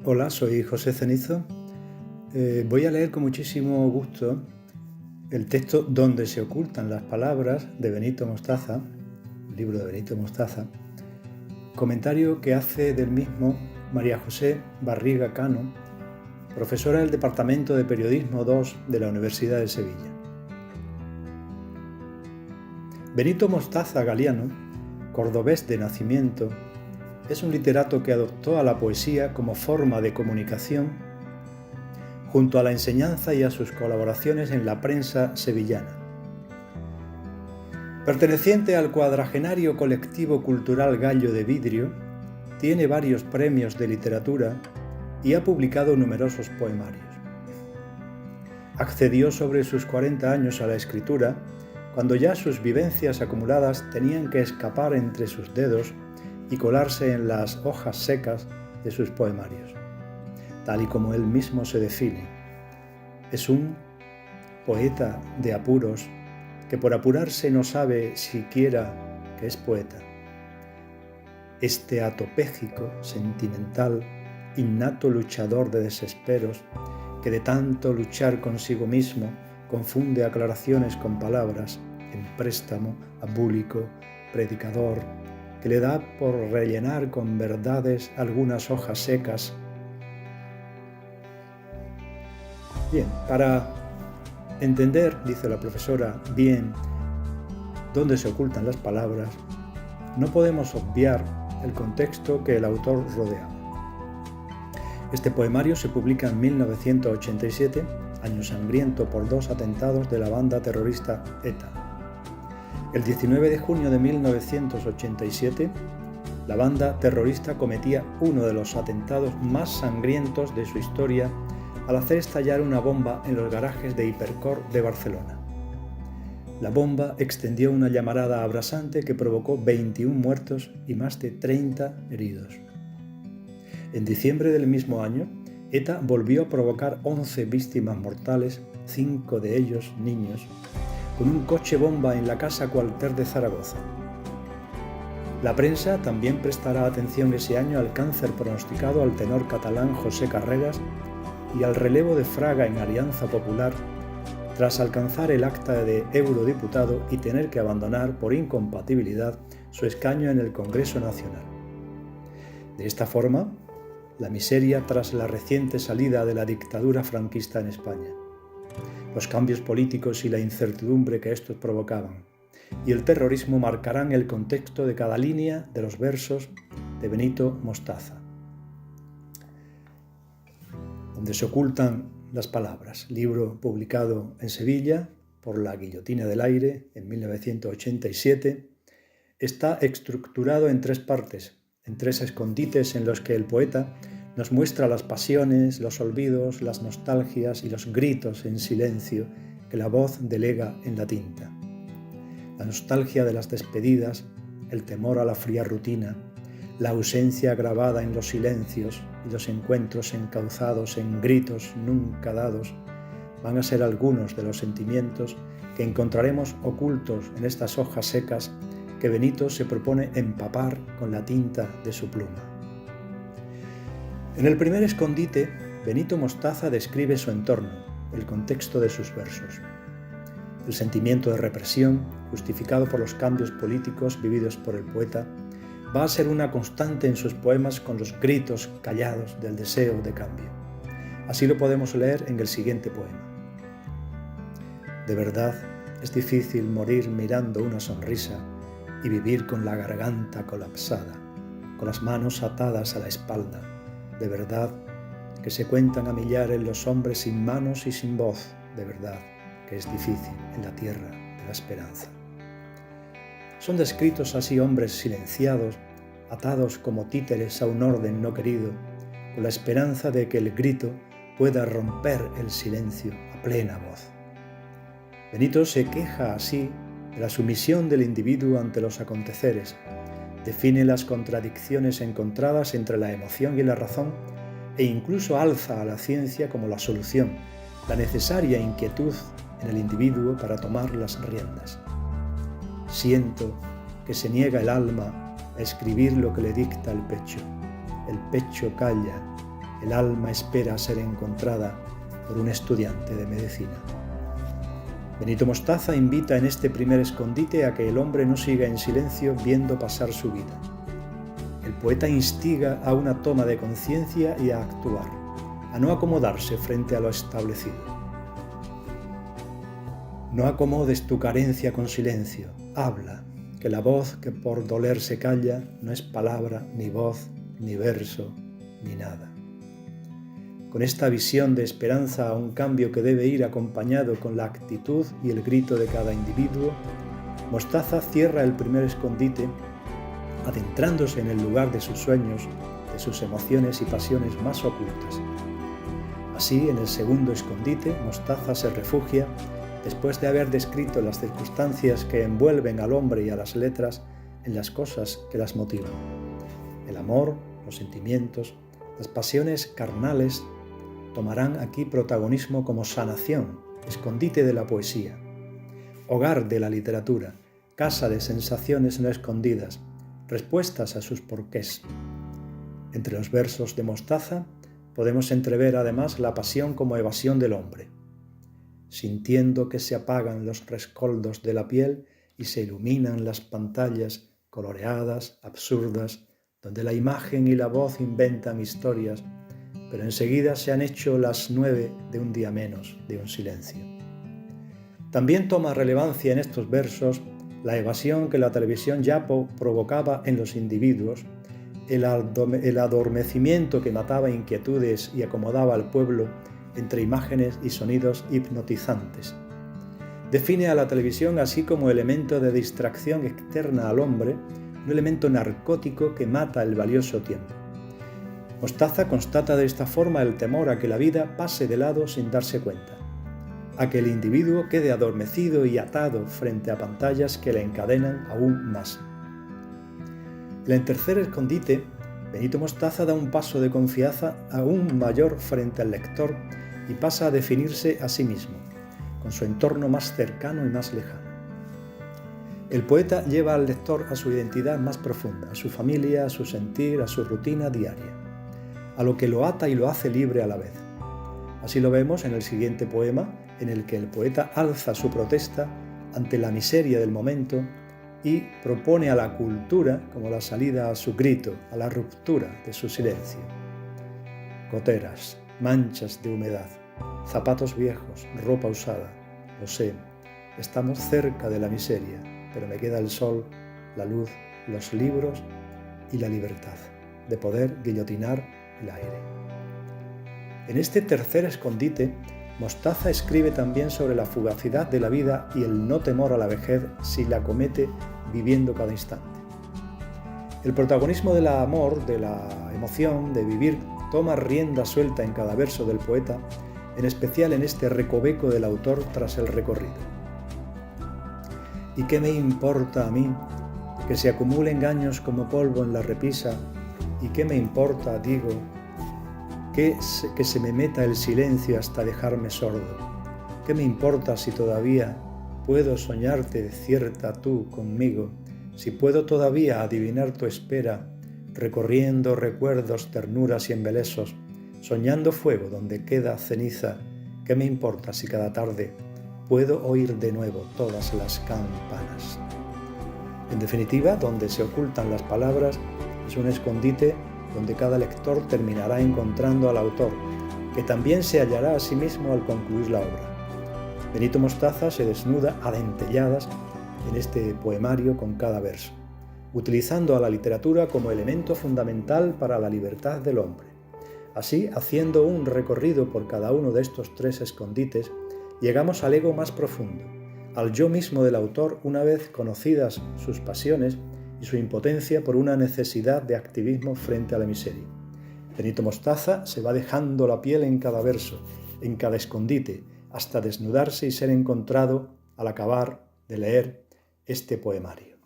Hola, soy José Cenizo. Voy a leer con muchísimo gusto el texto Donde se ocultan las palabras de Benito Mostaza, el libro de Benito Mostaza, comentario que hace del mismo María José Barriga Cano, profesora del Departamento de Periodismo II de la Universidad de Sevilla. Benito Mostaza Galiano, cordobés de nacimiento, es un literato que adoptó a la poesía como forma de comunicación junto a la enseñanza y a sus colaboraciones en la prensa sevillana. Perteneciente al cuadragenario colectivo cultural Gallo de Vidrio, tiene varios premios de literatura y ha publicado numerosos poemarios. Accedió sobre sus 40 años a la escritura cuando ya sus vivencias acumuladas tenían que escapar entre sus dedos y colarse en las hojas secas de sus poemarios. Tal y como él mismo se define, es un poeta de apuros que por apurarse no sabe siquiera que es poeta. Este atopégico, sentimental, innato luchador de desesperos, que de tanto luchar consigo mismo confunde aclaraciones con palabras, en préstamo, abúlico, predicador, que le da por rellenar con verdades algunas hojas secas. Bien, para entender, dice la profesora, bien dónde se ocultan las palabras, no podemos obviar el contexto que el autor rodeaba. Este poemario se publica en 1987, año sangriento por 2 atentados de la banda terrorista ETA. El 19 de junio de 1987, la banda terrorista cometía uno de los atentados más sangrientos de su historia al hacer estallar una bomba en los garajes de Hipercor de Barcelona. La bomba extendió una llamarada abrasante que provocó 21 muertos y más de 30 heridos. En diciembre del mismo año, ETA volvió a provocar 11 víctimas mortales, 5 de ellos niños, con un coche bomba en la casa cuartel de Zaragoza. La prensa también prestará atención ese año al cáncer pronosticado al tenor catalán José Carreras y al relevo de Fraga en Alianza Popular tras alcanzar el acta de eurodiputado y tener que abandonar por incompatibilidad su escaño en el Congreso Nacional. De esta forma, la miseria tras la reciente salida de la dictadura franquista en España, los cambios políticos y la incertidumbre que estos provocaban, y el terrorismo marcarán el contexto de cada línea de los versos de Benito Mostaza. Donde se ocultan las palabras, libro publicado en Sevilla por La Guillotina del Aire en 1987, está estructurado en 3 partes, en 3 escondites en los que el poeta nos muestra las pasiones, los olvidos, las nostalgias y los gritos en silencio que la voz delega en la tinta. La nostalgia de las despedidas, el temor a la fría rutina, la ausencia grabada en los silencios y los encuentros encauzados en gritos nunca dados van a ser algunos de los sentimientos que encontraremos ocultos en estas hojas secas que Benito se propone empapar con la tinta de su pluma. En el primer escondite, Benito Mostaza describe su entorno, el contexto de sus versos. El sentimiento de represión, justificado por los cambios políticos vividos por el poeta, va a ser una constante en sus poemas con los gritos callados del deseo de cambio. Así lo podemos leer en el siguiente poema. De verdad, es difícil morir mirando una sonrisa y vivir con la garganta colapsada, con las manos atadas a la espalda. De verdad, que se cuentan a millares los hombres sin manos y sin voz. De verdad, que es difícil en la tierra de la esperanza. Son descritos así hombres silenciados, atados como títeres a un orden no querido, con la esperanza de que el grito pueda romper el silencio a plena voz. Benito se queja así de la sumisión del individuo ante los aconteceres, define las contradicciones encontradas entre la emoción y la razón e incluso alza a la ciencia como la solución, la necesaria inquietud en el individuo para tomar las riendas. Siento que se niega el alma a escribir lo que le dicta el pecho. El pecho calla el alma espera ser encontrada por un estudiante de medicina. Benito Mostaza invita en este primer escondite a que el hombre no siga en silencio viendo pasar su vida. El poeta instiga a una toma de conciencia y a actuar, a no acomodarse frente a lo establecido. No acomodes tu carencia con silencio, habla, que la voz que por doler se calla no es palabra, ni voz, ni verso, ni nada. Con esta visión de esperanza a un cambio que debe ir acompañado con la actitud y el grito de cada individuo, Mostaza cierra el primer escondite adentrándose en el lugar de sus sueños, de sus emociones y pasiones más ocultas. Así, en el segundo escondite, Mostaza se refugia, después de haber descrito las circunstancias que envuelven al hombre y a las letras, en las cosas que las motivan. El amor, los sentimientos, las pasiones carnales tomarán aquí protagonismo como sanación, escondite de la poesía, hogar de la literatura, casa de sensaciones no escondidas, respuestas a sus porqués. Entre los versos de Mostaza podemos entrever además la pasión como evasión del hombre. Sintiendo que se apagan los rescoldos de la piel y se iluminan las pantallas coloreadas, absurdas, donde la imagen y la voz inventan historias, pero enseguida se han hecho las 9 de un día menos, de un silencio. También toma relevancia en estos versos la evasión que la televisión ya provocaba en los individuos, el adormecimiento que mataba inquietudes y acomodaba al pueblo entre imágenes y sonidos hipnotizantes. Define a la televisión así como elemento de distracción externa al hombre, un elemento narcótico que mata el valioso tiempo. Mostaza constata de esta forma el temor a que la vida pase de lado sin darse cuenta, a que el individuo quede adormecido y atado frente a pantallas que le encadenan aún más. En el tercer escondite, Benito Mostaza da un paso de confianza aún mayor frente al lector y pasa a definirse a sí mismo, con su entorno más cercano y más lejano. El poeta lleva al lector a su identidad más profunda, a su familia, a su sentir, a su rutina diaria, a lo que lo ata y lo hace libre a la vez. Así lo vemos en el siguiente poema, en el que el poeta alza su protesta ante la miseria del momento y propone a la cultura como la salida a su grito, a la ruptura de su silencio. Goteras, manchas de humedad, zapatos viejos, ropa usada, lo sé, estamos cerca de la miseria, pero me queda el sol, la luz, los libros y la libertad de poder guillotinar el aire. En este tercer escondite, Mostaza escribe también sobre la fugacidad de la vida y el no temor a la vejez si la comete viviendo cada instante. El protagonismo del amor, de la emoción, de vivir, toma rienda suelta en cada verso del poeta, en especial en este recoveco del autor tras el recorrido. ¿Y qué me importa a mí que se acumulen años como polvo en la repisa? ¿Y qué me importa, digo, que se me meta el silencio hasta dejarme sordo? ¿Qué me importa si todavía puedo soñarte cierta tú conmigo? Si puedo todavía adivinar tu espera, recorriendo recuerdos, ternuras y embelesos, soñando fuego donde queda ceniza, ¿qué me importa si cada tarde puedo oír de nuevo todas las campanas? En definitiva, donde se ocultan las palabras, es un escondite donde cada lector terminará encontrando al autor, que también se hallará a sí mismo al concluir la obra. Benito Mostaza se desnuda a dentelladas en este poemario con cada verso, utilizando a la literatura como elemento fundamental para la libertad del hombre. Así, haciendo un recorrido por cada uno de estos tres escondites, llegamos al ego más profundo, al yo mismo del autor una vez conocidas sus pasiones y su impotencia por una necesidad de activismo frente a la miseria. Benito Mostaza se va dejando la piel en cada verso, en cada escondite, hasta desnudarse y ser encontrado al acabar de leer este poemario.